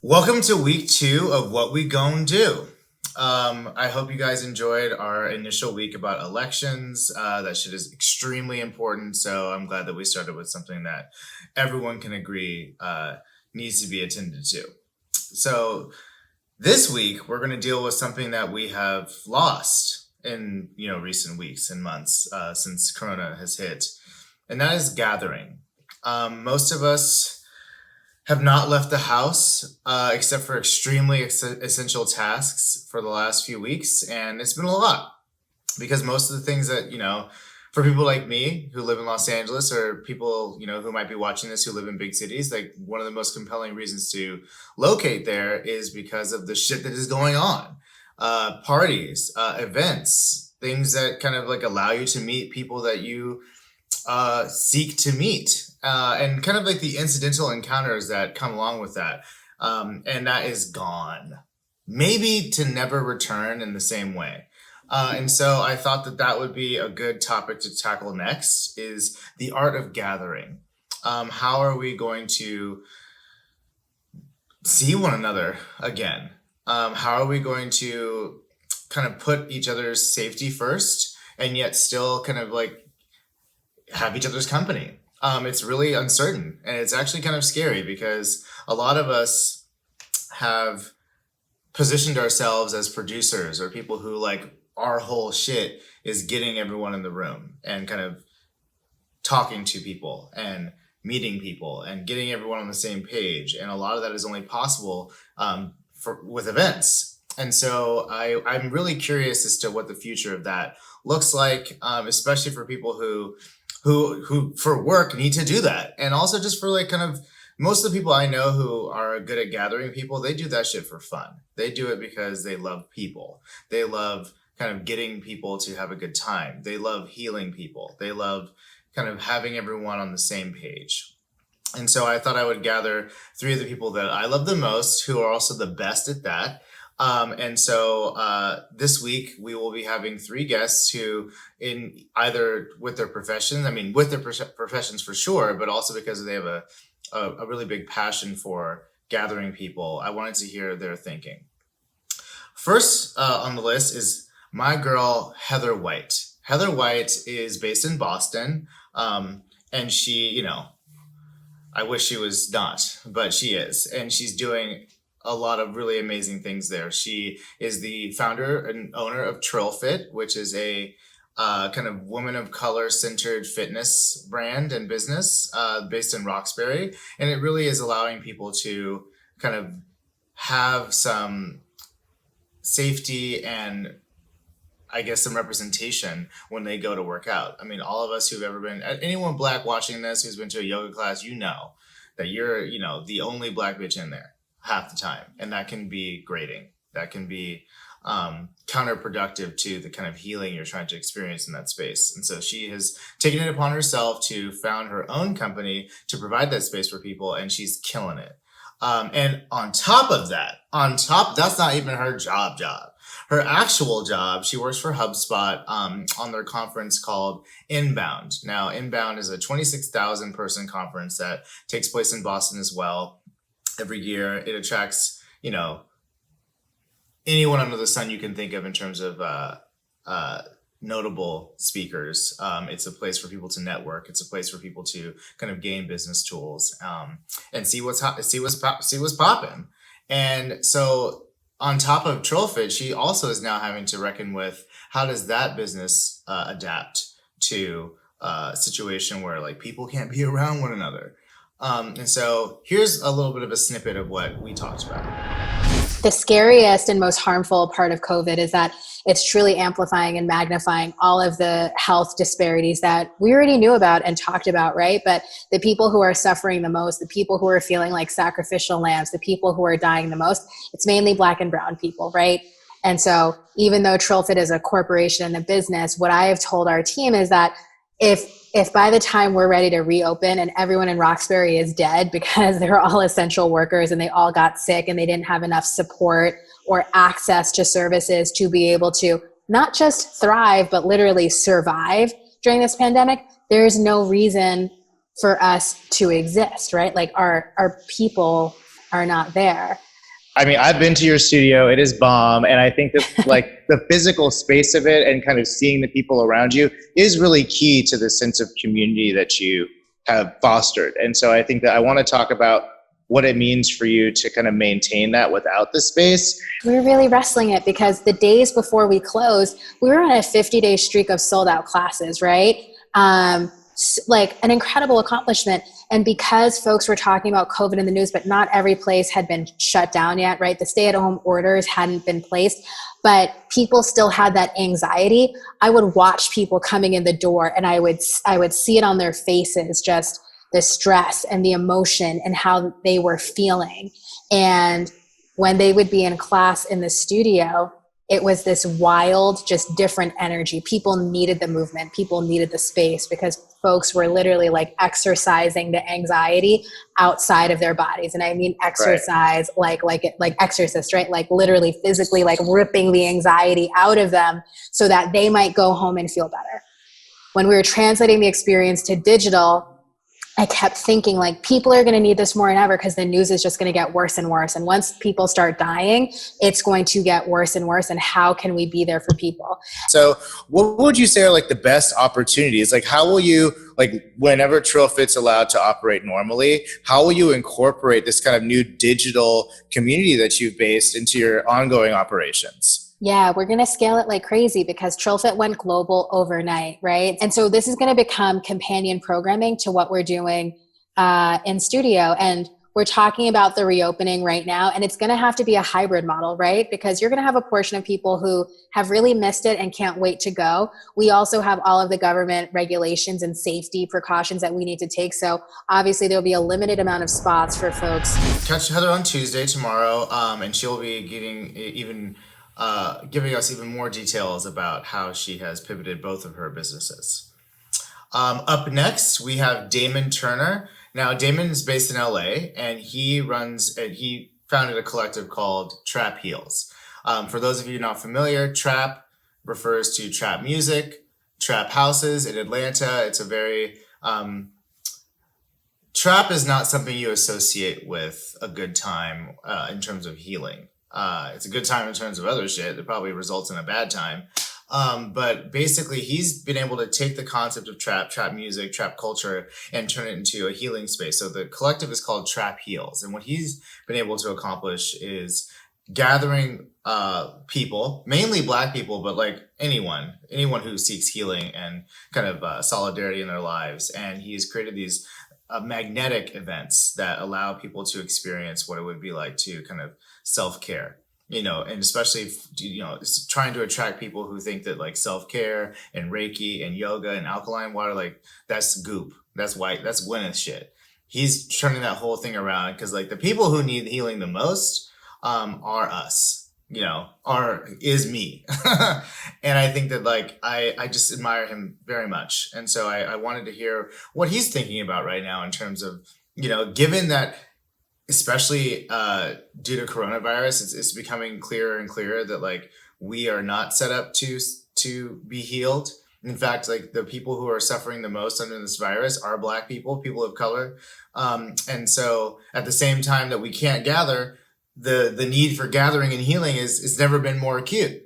Welcome to week 2 of What We Gon Do. I hope you guys enjoyed our initial week about elections. That shit is extremely important, so I'm glad that we started with something that everyone can agree needs to be attended to. So this week, we're going to deal with something that we have lost in recent weeks and months since Corona has hit, and that is gathering. Most of us have not left the house except for extremely essential tasks for the last few weeks. And it's been a lot because most of the things that, for people like me who live in Los Angeles or people, who might be watching this who live in big cities, like one of the most compelling reasons to locate there is because of the shit that is going on. Parties, events, things that kind of like allow you to meet people that you seek to meet. And kind of like the incidental encounters that come along with that. And that is gone. Maybe to never return in the same way. And so I thought that that would be a good topic to tackle next is the art of gathering. How are we going to see one another again? How are we going to kind of put each other's safety first and yet still kind of like have each other's company? It's really uncertain, and it's actually kind of scary because a lot of us have positioned ourselves as producers or people who like our whole shit is getting everyone in the room and kind of talking to people and meeting people and getting everyone on the same page. And a lot of that is only possible with events. And so I'm really curious as to what the future of that looks like, especially for people who for work need to do that. And also just for like kind of most of the people I know who are good at gathering people, they do that shit for fun. They do it because they love people. They love kind of getting people to have a good time. They love healing people. They love kind of having everyone on the same page. And so I thought I would gather 3 of the people that I love the most who are also the best at that. And so this week we will be having 3 guests who in either with their professions, with their professions for sure, but also because they have a really big passion for gathering people. I wanted to hear their thinking. First on the list is my girl, Heather White. Heather White is based in Boston. And she, I wish she was not, but she is. And she's doing a lot of really amazing things there. She is the founder and owner of TrillFit, which is a kind of woman of color centered fitness brand and business based in Roxbury. And it really is allowing people to kind of have some safety and I guess some representation when they go to work out. I mean, all of us who've ever been, anyone Black watching this who's been to a yoga class, that you're, the only Black bitch in there half the time. And that can be grating. That can be counterproductive to the kind of healing you're trying to experience in that space. And so she has taken it upon herself to found her own company to provide that space for people, and she's killing it. And on top of that, that's not even her job. Her actual job, she works for HubSpot on their conference called Inbound. Now, Inbound is a 26,000 person conference that takes place in Boston as well. Every year, it attracts, anyone under the sun you can think of in terms of notable speakers. It's a place for people to network. It's a place for people to kind of gain business tools and see what's popping. And so, on top of TrillFit, she also is now having to reckon with how does that business adapt to a situation where like people can't be around one another. And so here's a little bit of a snippet of what we talked about. The scariest and most harmful part of COVID is that it's truly amplifying and magnifying all of the health disparities that we already knew about and talked about, right? But the people who are suffering the most, the people who are feeling like sacrificial lambs, the people who are dying the most, it's mainly Black and brown people, right? And so even though TrillFit is a corporation and a business, what I have told our team is that if by the time we're ready to reopen and everyone in Roxbury is dead because they're all essential workers and they all got sick and they didn't have enough support or access to services to be able to not just thrive, but literally survive during this pandemic, there's no reason for us to exist, right? Like our people are not there. I mean, I've been to your studio. It is bomb. And I think that like the physical space of it and kind of seeing the people around you is really key to the sense of community that you have fostered. And so I think that I want to talk about what it means for you to kind of maintain that without the space. We were really wrestling it because the days before we closed, we were on a 50-day streak of sold out classes, right? Like an incredible accomplishment. And because folks were talking about COVID in the news, but not every place had been shut down yet, right? The stay-at-home orders hadn't been placed, but people still had that anxiety. I would watch people coming in the door and I would see it on their faces, just the stress and the emotion and how they were feeling. And when they would be in class in the studio, it was this wild, just different energy. People needed the movement. People needed the space because folks were literally like exercising the anxiety outside of their bodies. And I mean exercise, right, like exorcist, right? Like literally physically like ripping the anxiety out of them so that they might go home and feel better. When we were translating the experience to digital, I kept thinking like people are going to need this more than ever because the news is just going to get worse and worse. And once people start dying, it's going to get worse and worse. And how can we be there for people? So what would you say are like the best opportunities? Like how will you, like whenever Trill Fit's allowed to operate normally, how will you incorporate this kind of new digital community that you've based into your ongoing operations? Yeah, we're going to scale it like crazy because TrillFit went global overnight, right? And so this is going to become companion programming to what we're doing in studio. And we're talking about the reopening right now, and it's going to have to be a hybrid model, right? Because you're going to have a portion of people who have really missed it and can't wait to go. We also have all of the government regulations and safety precautions that we need to take. So obviously there'll be a limited amount of spots for folks. Catch Heather on Tuesday tomorrow, and she'll be giving us even more details about how she has pivoted both of her businesses. Up next, we have Damon Turner. Now, Damon is based in LA, and he founded a collective called Trap Heels. For those of you not familiar, trap refers to trap music, trap houses in Atlanta. It's a very, trap is not something you associate with a good time in terms of healing. It's a good time in terms of other shit that probably results in a bad time. But basically he's been able to take the concept of trap music, trap culture, and turn it into a healing space. So the collective is called Trap Heals. And what he's been able to accomplish is gathering people, mainly Black people, but like anyone who seeks healing and kind of solidarity in their lives. And he's created these magnetic events that allow people to experience what it would be like to kind of self-care, and especially if, trying to attract people who think that like self-care and Reiki and yoga and alkaline water, like that's goop, that's white, that's Gwyneth shit. He's turning that whole thing around because like the people who need healing the most are us, is me. And I think that like I just admire him very much. And so I wanted to hear what he's thinking about right now in terms of, given that especially due to coronavirus, it's becoming clearer and clearer that like we are not set up to be healed. In fact, like the people who are suffering the most under this virus are Black people of color. And so at the same time that we can't gather, the need for gathering and healing is never been more acute.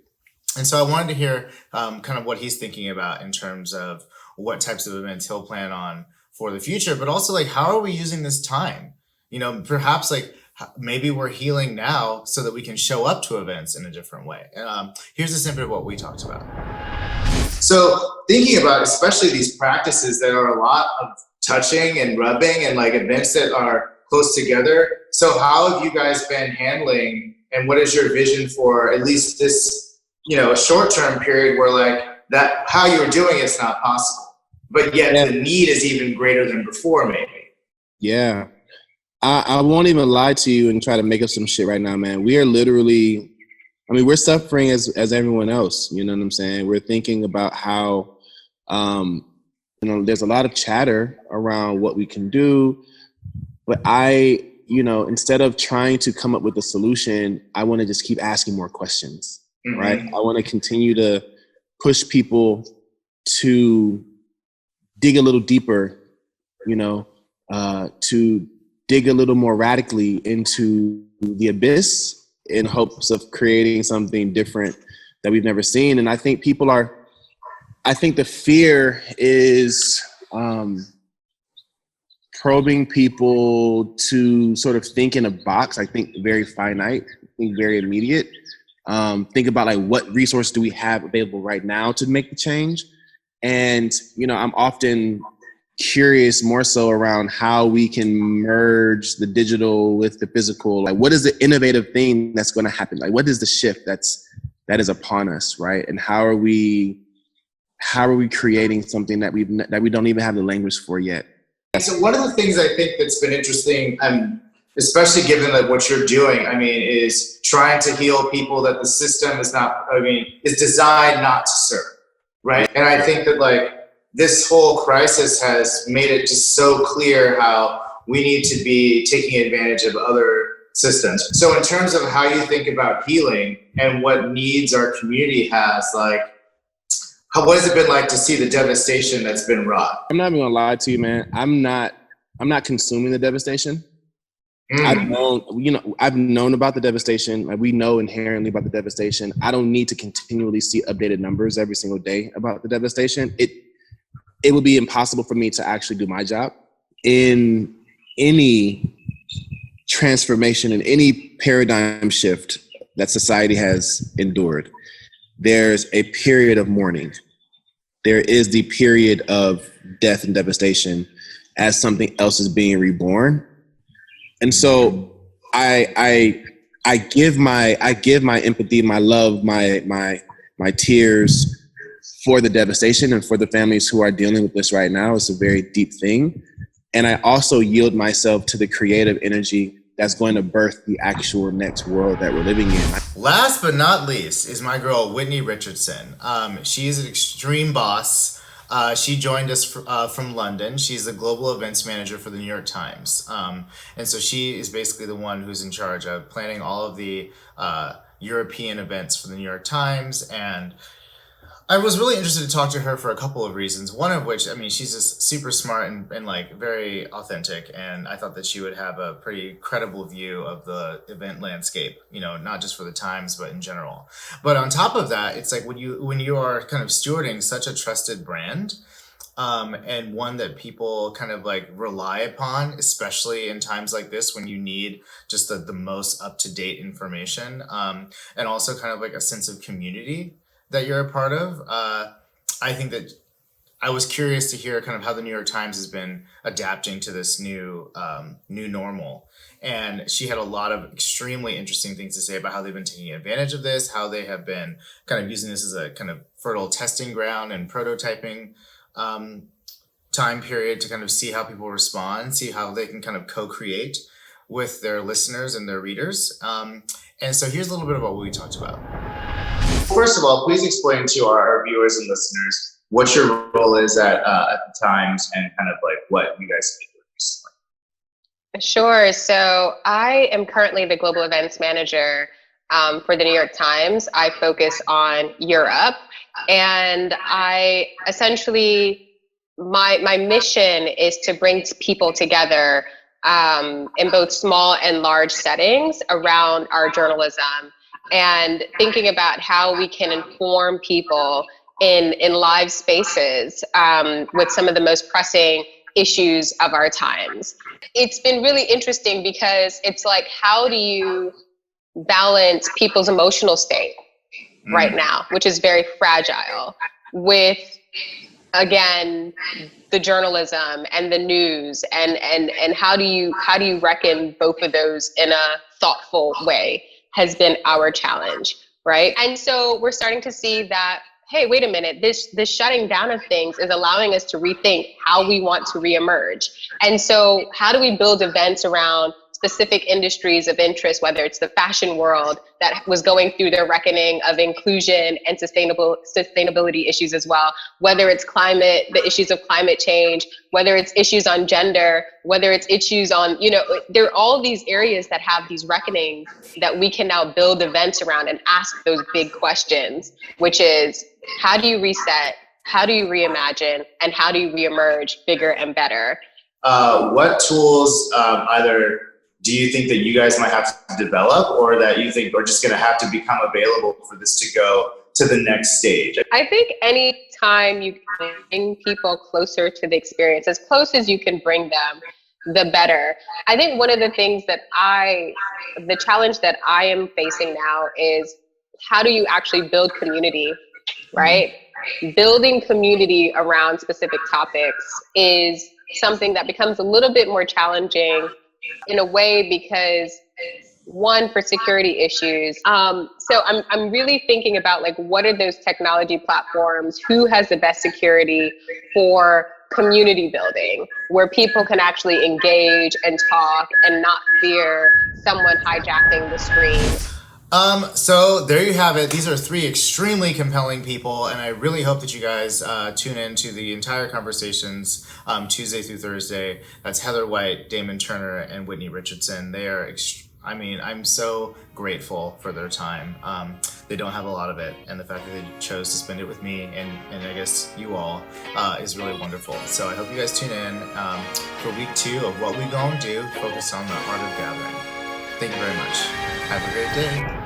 And so I wanted to hear kind of what he's thinking about in terms of what types of events he'll plan on for the future, but also like how are we using this time? Perhaps like maybe we're healing now so that we can show up to events in a different way. And here's a snippet of what we talked about. So thinking about especially these practices that are a lot of touching and rubbing and like events that are close together. So how have you guys been handling, and what is your vision for at least this, a short-term period where like that, how you're doing it's not possible, but yet the need is even greater than before maybe. Yeah. I won't even lie to you and try to make up some shit right now, man. We are literally, we're suffering as everyone else. You know what I'm saying? We're thinking about how, there's a lot of chatter around what we can do. But instead of trying to come up with a solution, I want to just keep asking more questions, right? I want to continue to push people to dig a little deeper, to dig a little more radically into the abyss in hopes of creating something different that we've never seen. And I think the fear is probing people to sort of think in a box. I think very finite, think very immediate. Think about like what resources do we have available right now to make the change? And, I'm often curious more so around how we can merge the digital with the physical. Like, what is the innovative thing that's going to happen? Like, what is the shift that is upon us, right? And how are we creating something that we don't even have the language for yet? So one of the things I think that's been interesting, especially given that what you're doing, is trying to heal people that the system is designed not to serve, right? And I think that this whole crisis has made it just so clear how we need to be taking advantage of other systems. So in terms of how you think about healing and what needs our community has, what has it been like to see the devastation that's been wrought? I'm not even gonna lie to you, man. I'm not consuming the devastation. I've known about the devastation. Like, we know inherently about the devastation. I don't need to continually see updated numbers every single day about the devastation. It would be impossible for me to actually do my job. In any transformation, in any paradigm shift that society has endured, there's a period of mourning. There is the period of death and devastation as something else is being reborn. And so I give my empathy, my love, my tears for the devastation and for the families who are dealing with this right now. It's a very deep thing. And I also yield myself to the creative energy that's going to birth the actual next world that we're living in. Last but not least is my girl, Whitney Richardson. She is an extreme boss. She joined us from London. She's the global events manager for the New York Times. And so she is basically the one who's in charge of planning all of the European events for the New York Times. And I was really interested to talk to her for a couple of reasons. One of which, she's just super smart and very authentic. And I thought that she would have a pretty credible view of the event landscape, not just for the Times, but in general. But on top of that, it's like when you are kind of stewarding such a trusted brand, and one that people kind of rely upon, especially in times like this when you need just the most up-to-date information, and also kind of a sense of community that you're a part of. I think that I was curious to hear kind of how the New York Times has been adapting to this new normal. And she had a lot of extremely interesting things to say about how they've been taking advantage of this, how they have been kind of using this as a kind of fertile testing ground and prototyping time period to kind of see how people respond, see how they can kind of co-create with their listeners and their readers. And so here's a little bit about what we talked about. First of all, please explain to our viewers and listeners what your role is at the Times and kind of what you guys have been doing recently. Sure. So I am currently the global events manager for the New York Times. I focus on Europe, and I essentially, my mission is to bring people together in both small and large settings around our journalism, and thinking about how we can inform people in live spaces with some of the most pressing issues of our times. It's been really interesting because it's like, how do you balance people's emotional state right now, which is very fragile, with, again, the journalism and the news, and how do you reckon both of those in a thoughtful way has been our challenge, right? And so we're starting to see that, hey, wait a minute, this shutting down of things is allowing us to rethink how we want to reemerge. And so how do we build events around specific industries of interest, whether it's the fashion world that was going through their reckoning of inclusion and sustainability issues as well, whether it's climate, the issues of climate change, whether it's issues on gender, whether it's issues on, there are all these areas that have these reckonings that we can now build events around and ask those big questions, which is, how do you reset? How do you reimagine? And how do you reemerge bigger and better? What tools either do you think that you guys might have to develop, or that you think are just going to have to become available for this to go to the next stage? I think any time you can bring people closer to the experience, as close as you can bring them, the better. I think one of the things that the challenge that I am facing now is, how do you actually build community, right? Building community around specific topics is something that becomes a little bit more challenging in a way, because one, for security issues. So I'm really thinking about, like, what are those technology platforms? Who has the best security for community building, where people can actually engage and talk and not fear someone hijacking the screen? So there you have it. These are three extremely compelling people, and I really hope that you guys tune in to the entire conversations Tuesday through Thursday. That's Heather White, Damon Turner, and Whitney Richardson. They are, I'm so grateful for their time. They don't have a lot of it, and the fact that they chose to spend it with me and I guess you all is really wonderful. So I hope you guys tune in for week 2 of What We Gon Do, focused on the art of gathering. Thank you very much. Have a great day.